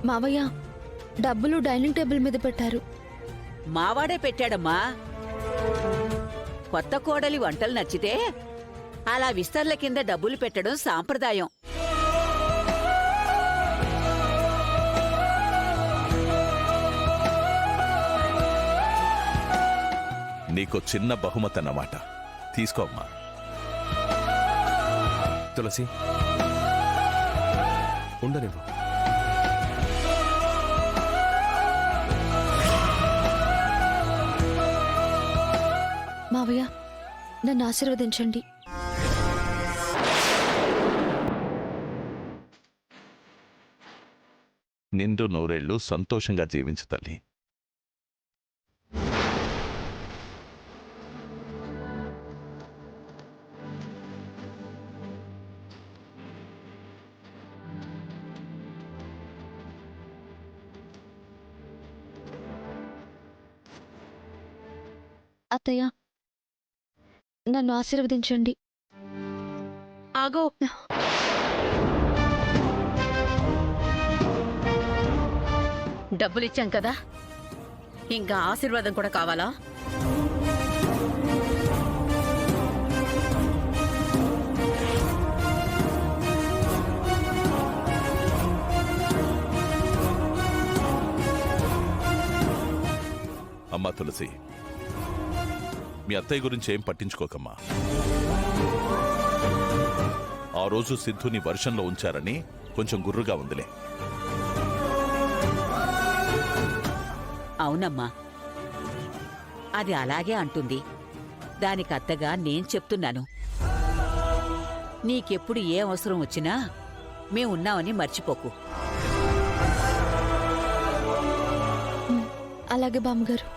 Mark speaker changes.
Speaker 1: మావయ్య, డబ్బులు dining table మీద పెట్టారు.
Speaker 2: మావాడే పెట్టాడమ్మా. కొత్త కోడలి వంటలు నచ్చితే అలా విస్తర్ల కింద డబ్బులు పెట్టడం సాంప్రదాయం.
Speaker 3: నీకు చిన్న బహుమతి అన్నమాట. తీసుకోమ్మా.
Speaker 4: తులసి, ఉండనివ్వు.
Speaker 1: మావయ్య, నన్ను ఆశీర్వదించండి.
Speaker 3: నిండు నూరేళ్లు సంతోషంగా జీవించు తల్లి.
Speaker 1: అత్తయ్య, నన్ను ఆశీర్వదించండి.
Speaker 5: ఆగో. డబ్బులిచ్చాం కదా, ఇంకా ఆశీర్వాదం కూడా కావాలా?
Speaker 3: అమ్మా తులసి, మీ అత్తయ్య గురించి ఏం పట్టించుకోకమ్మా. ఆ రోజు సిద్ధుని వర్షంలో ఉంచారని కొంచెం గుర్రుగా ఉందిలే.
Speaker 2: అవునమ్మా, అది అలాగే అంటుంది. దానికత్తగా నేను చెప్తున్నాను, నీకెప్పుడు ఏ అవసరం వచ్చినా మేమున్నామని మర్చిపోకు.
Speaker 1: అలాగే బామ్మగారు.